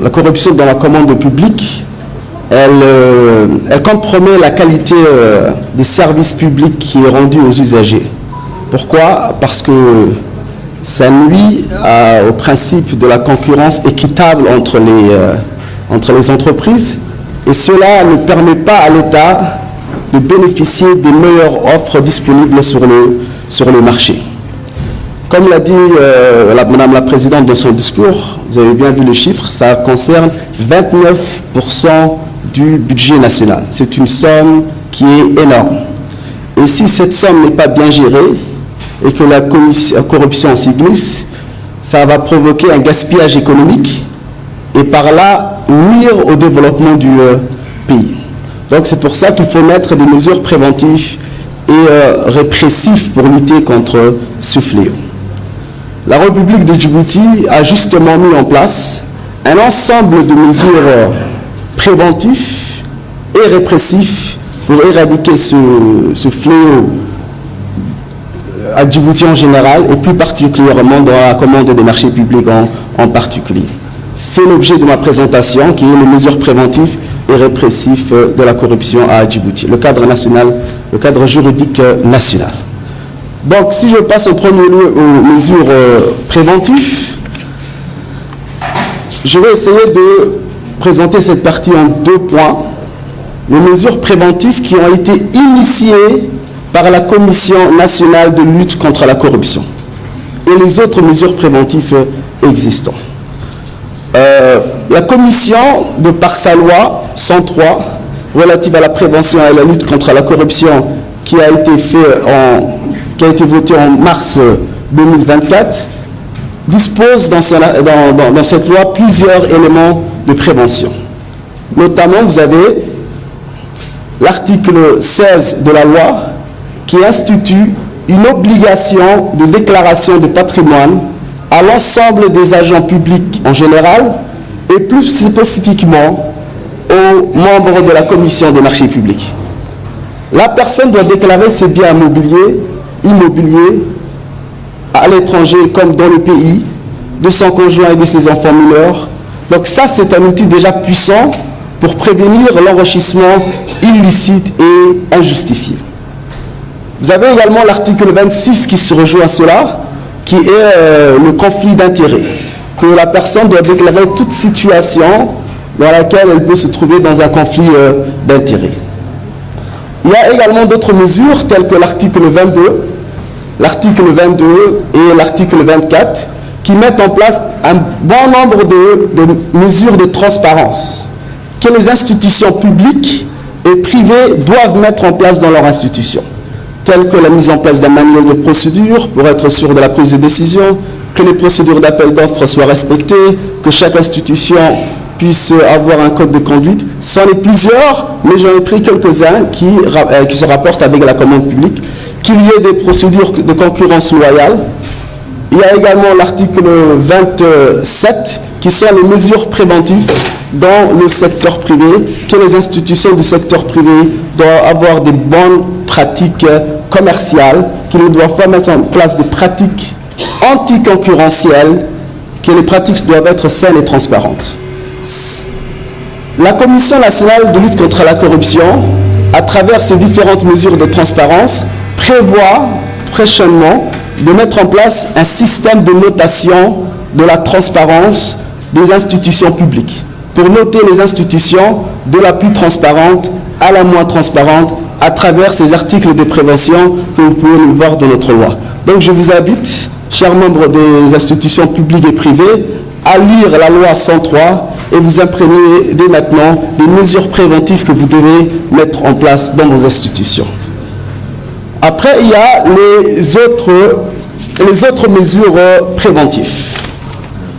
la corruption dans la commande publique, elle compromet la qualité des services publics qui est rendu aux usagers. Pourquoi? Parce que ça nuit au principe de la concurrence équitable entre les entreprises, et cela ne permet pas à l'État de bénéficier des meilleures offres disponibles sur le marché. Comme l'a dit Madame la Présidente dans son discours, vous avez bien vu le chiffre, ça concerne 29% du budget national. C'est une somme qui est énorme. Et si cette somme n'est pas bien gérée et que la corruption s'y glisse, ça va provoquer un gaspillage économique et par là nuire au développement du pays. Donc c'est pour ça qu'il faut mettre des mesures préventives et répressives pour lutter contre ce fléau. La République de Djibouti a justement mis en place un ensemble de mesures préventives et répressives pour éradiquer ce fléau à Djibouti en général et plus particulièrement dans la commande des marchés publics en particulier. C'est l'objet de ma présentation qui est les mesures préventives et répressives de la corruption à Djibouti, le cadre national, le cadre juridique national. Donc si je passe en premier lieu aux mesures préventives, je vais essayer de présenter cette partie en 2 points. Les mesures préventives qui ont été initiées par la Commission nationale de lutte contre la corruption et les autres mesures préventives existantes. La Commission, de par sa loi 103 relative à la prévention et à la lutte contre la corruption qui a été votée en mars 2024, dispose dans cette loi plusieurs éléments de prévention. Notamment, vous avez l'article 16 de la loi qui institue une obligation de déclaration de patrimoine à l'ensemble des agents publics en général et plus spécifiquement aux membres de la commission des marchés publics. La personne doit déclarer ses biens immobiliers à l'étranger comme dans le pays, de son conjoint et de ses enfants mineurs. Donc ça, c'est un outil déjà puissant pour prévenir l'enrichissement illicite et injustifié. Vous avez également l'article 26 qui se rejoint à cela, qui est le conflit d'intérêts, que la personne doit déclarer toute situation dans laquelle elle peut se trouver dans un conflit d'intérêts. Il y a également d'autres mesures telles que l'article 22 et l'article 24 qui mettent en place un bon nombre de mesures de transparence que les institutions publiques et privées doivent mettre en place dans leur institution, telles que la mise en place d'un manuel de procédure pour être sûr de la prise de décision, que les procédures d'appel d'offres soient respectées, que chaque institution puisse avoir un code de conduite. Ce sont les plusieurs, mais j'en ai pris quelques-uns qui se rapportent avec la commande publique, qu'il y ait des procédures de concurrence loyale. Il y a également l'article 27 qui sont les mesures préventives dans le secteur privé, que les institutions du secteur privé doivent avoir des bonnes pratiques commerciales, qu'ils ne doivent pas mettre en place de pratiques anticoncurrentielles, que les pratiques doivent être saines et transparentes. La Commission nationale de lutte contre la corruption, à travers ces différentes mesures de transparence, prévoit prochainement de mettre en place un système de notation de la transparence des institutions publiques, pour noter les institutions de la plus transparente à la moins transparente à travers ces articles de prévention que vous pouvez voir dans notre loi. Donc je vous invite, chers membres des institutions publiques et privées, à lire la loi 103 et vous imprégner dès maintenant des mesures préventives que vous devez mettre en place dans vos institutions. Après, il y a les autres mesures préventives.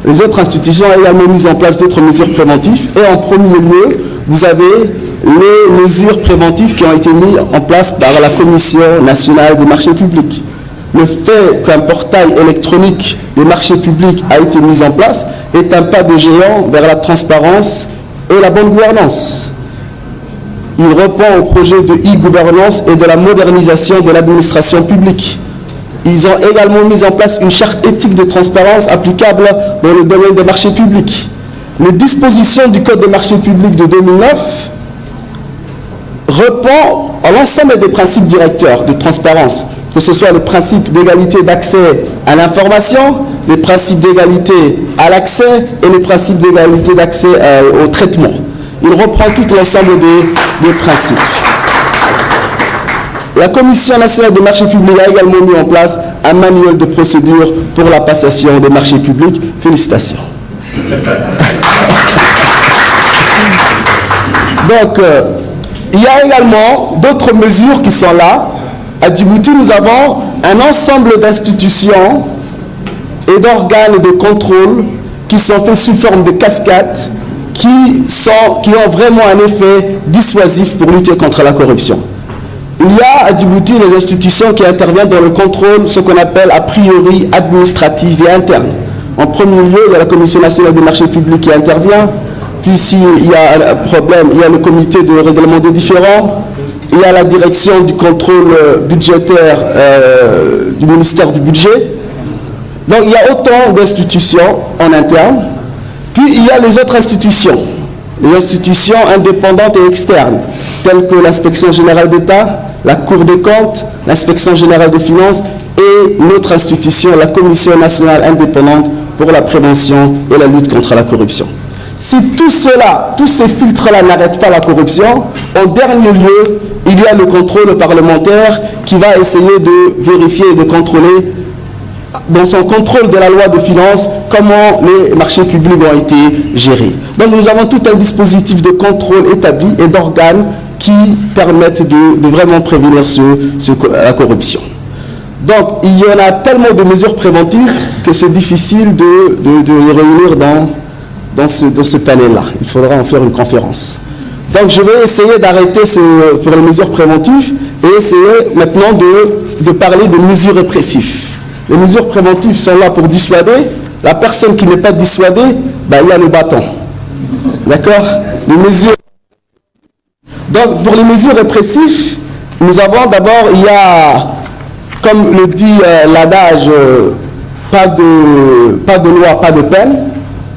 Les autres institutions ont également mis en place d'autres mesures préventives. Et en premier lieu, vous avez les mesures préventives qui ont été mises en place par la Commission nationale des marchés publics. Le fait qu'un portail électronique des marchés publics a été mis en place est un pas de géant vers la transparence et la bonne gouvernance. Il répond au projet de e-gouvernance et de la modernisation de l'administration publique. Ils ont également mis en place une charte éthique de transparence applicable dans le domaine des marchés publics, les dispositions du Code des marchés publics de 2009 répond à l'ensemble des principes directeurs de transparence, que ce soit le principe d'égalité d'accès à l'information, les principes d'égalité à l'accès et les principes d'égalité d'accès au traitement. Il reprend tout l'ensemble des principes. La Commission nationale des marchés publics a également mis en place un manuel de procédure pour la passation des marchés publics. Félicitations. Donc, il y a également d'autres mesures qui sont là. À Djibouti, nous avons un ensemble d'institutions et d'organes de contrôle qui sont faits sous forme de cascade, qui ont vraiment un effet dissuasif pour lutter contre la corruption. Il y a à Djibouti les institutions qui interviennent dans le contrôle, ce qu'on appelle a priori administratif et interne. En premier lieu, il y a la Commission nationale des marchés publics qui intervient. Puis s'il y a un problème, il y a le comité de règlement des différends. Il y a la direction du contrôle budgétaire du ministère du budget. Donc il y a autant d'institutions en interne. Puis il y a les autres institutions. Les institutions indépendantes et externes, telles que l'inspection générale d'État, la Cour des comptes, l'inspection générale des finances et notre institution, la Commission nationale indépendante pour la prévention et la lutte contre la corruption. Si tout cela, tous ces filtres-là n'arrêtent pas la corruption, en dernier lieu, il y a le contrôle parlementaire qui va essayer de vérifier et de contrôler, dans son contrôle de la loi de finances, comment les marchés publics ont été gérés. Donc nous avons tout un dispositif de contrôle établi et d'organes qui permettent de vraiment prévenir la corruption. Donc il y en a tellement de mesures préventives que c'est difficile de les réunir dans ce panel-là. Il faudra en faire une conférence. Donc je vais essayer d'arrêter pour les mesures préventives et essayer maintenant de parler des mesures répressives. Les mesures préventives sont là pour dissuader. La personne qui n'est pas dissuadée, il y a le bâton. D'accord? Les mesures. Donc pour les mesures répressives, nous avons d'abord, il y a, comme le dit l'adage, pas de loi, pas de peine.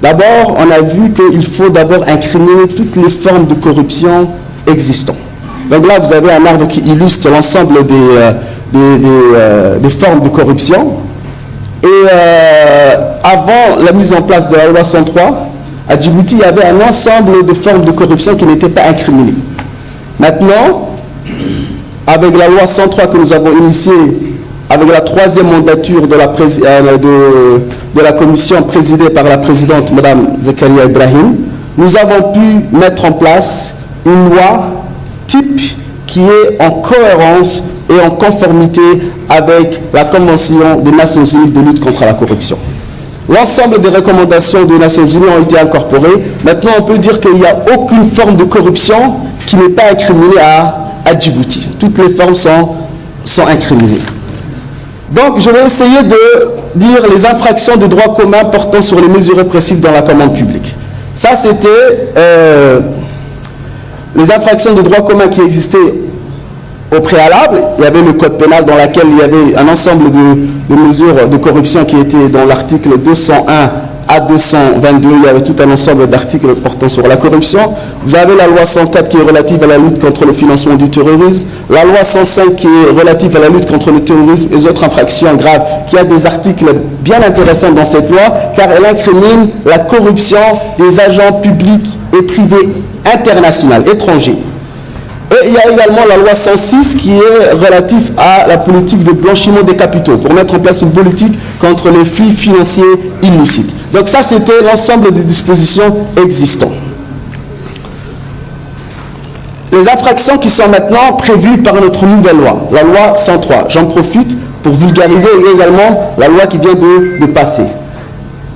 D'abord, on a vu qu'il faut d'abord incriminer toutes les formes de corruption existantes. Donc là, vous avez un arbre qui illustre l'ensemble des formes de corruption. Et avant la mise en place de la loi 103, à Djibouti, il y avait un ensemble de formes de corruption qui n'étaient pas incriminées. Maintenant, avec la loi 103 que nous avons initiée, avec la troisième mandature de la commission présidée par la présidente Mme Zakaria Ibrahim, nous avons pu mettre en place une loi type qui est en cohérence et en conformité avec la Convention des Nations Unies de lutte contre la corruption. L'ensemble des recommandations des Nations Unies ont été incorporées. Maintenant, on peut dire qu'il n'y a aucune forme de corruption qui n'est pas incriminée à Djibouti. Toutes les formes sont incriminées. Donc, je vais essayer de dire les infractions de droit commun portant sur les mesures répressives dans la commande publique. Ça, c'était les infractions de droit commun qui existaient au préalable. Il y avait le code pénal dans lequel il y avait un ensemble de mesures de corruption qui étaient dans l'article 201 à 222. Il y avait tout un ensemble d'articles portant sur la corruption. Vous avez la loi 104 qui est relative à la lutte contre le financement du terrorisme, la loi 105 qui est relative à la lutte contre le terrorisme et les autres infractions graves, qui a des articles bien intéressants dans cette loi, car elle incrimine la corruption des agents publics et privés internationaux, étrangers. Et il y a également la loi 106 qui est relative à la politique de blanchiment des capitaux, pour mettre en place une politique contre les flux financiers illicites. Donc ça, c'était l'ensemble des dispositions existantes. Les infractions qui sont maintenant prévues par notre nouvelle loi, la loi 103. J'en profite pour vulgariser également la loi qui vient de passer.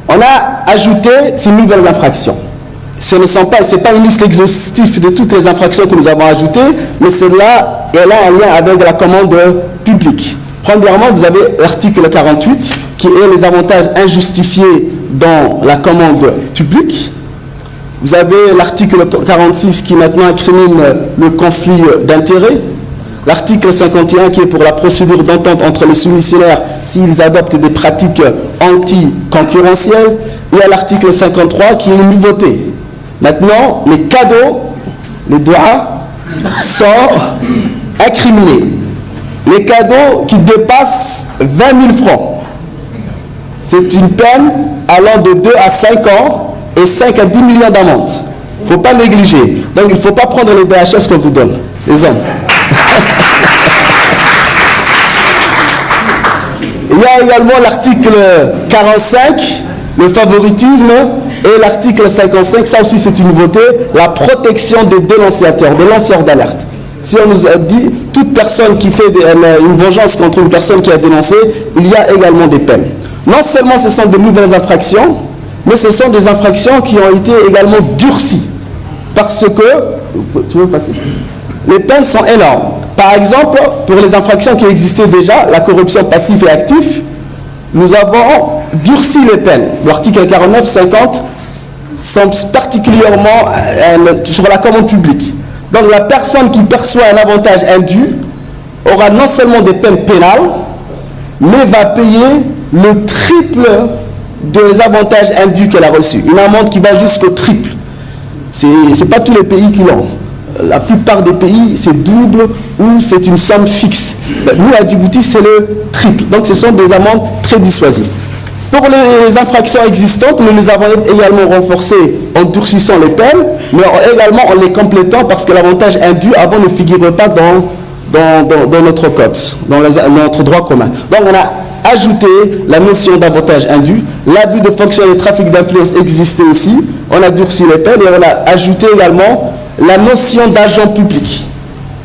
On a ajouté ces nouvelles infractions. Ce n'est pas une liste exhaustive de toutes les infractions que nous avons ajoutées, mais celle-là, elle a un lien avec la commande publique. Premièrement, vous avez l'article 48, qui est les avantages injustifiés dans la commande publique. Vous avez l'article 46 qui maintenant incrimine le conflit d'intérêts. l'article 51 qui est pour la procédure d'entente entre les soumissionnaires s'ils adoptent des pratiques anti-concurrentielles, et à l'article 53 qui est une nouveauté. Maintenant, les cadeaux, les doigts, sont incriminés. Les cadeaux qui dépassent 20 000 francs. C'est une peine allant de 2 à 5 ans et 5 à 10 millions d'amendes. Il ne faut pas négliger. Donc il ne faut pas prendre les BHS qu'on vous donne, les hommes. Il y a également l'article 45, le favoritisme, et l'article 55, ça aussi c'est une nouveauté, la protection des dénonciateurs, des lanceurs d'alerte. Si on nous a dit, toute personne qui fait une vengeance contre une personne qui a dénoncé, il y a également des peines. Non seulement ce sont de nouvelles infractions, mais ce sont des infractions qui ont été également durcies. Parce que, tu veux passer ? Les peines sont énormes. Par exemple, pour les infractions qui existaient déjà, la corruption passive et active, nous avons durci les peines. L'article 49, 50 sont particulièrement sur la commande publique. Donc la personne qui perçoit un avantage indu aura non seulement des peines pénales, mais va payer le triple des avantages indus qu'elle a reçus. Une amende qui va jusqu'au triple. Ce n'est pas tous les pays qui l'ont. La plupart des pays, c'est double ou c'est une somme fixe. Nous, à Djibouti, c'est le triple. Donc ce sont des amendes très dissuasives. Pour les infractions existantes, nous les avons également renforcées en durcissant les peines, mais également en les complétant parce que l'avantage indu avant ne figurait pas dans notre code, dans notre droit commun. Donc on a ajouté la notion d'avantage indu, l'abus de fonction et le trafic d'influence existait aussi, on a durci les peines et on a ajouté également la notion d'agent public.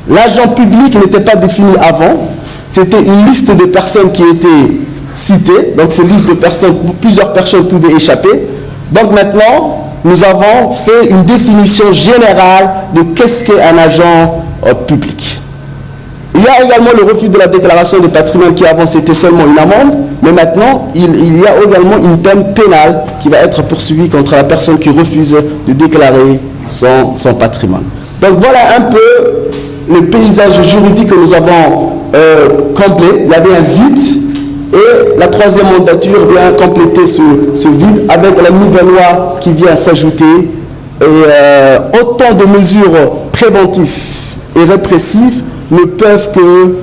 L'agent public n'était pas défini avant, c'était une liste de personnes qui étaient citées, donc ces listes de personnes, plusieurs personnes pouvaient échapper. Donc maintenant, nous avons fait une définition générale de qu'est-ce qu'est un agent public. Il y a également le refus de la déclaration de patrimoine qui avant c'était seulement une amende, mais maintenant il y a également une peine pénale qui va être poursuivie contre la personne qui refuse de déclarer son patrimoine. Donc voilà un peu le paysage juridique que nous avons complet. Il y avait un vide et la troisième mandature vient compléter ce vide avec la nouvelle loi qui vient s'ajouter et autant de mesures préventives et répressives ne peuvent que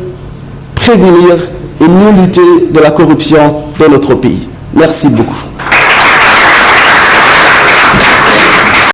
prévenir et mieux lutter de la corruption dans notre pays. Merci beaucoup.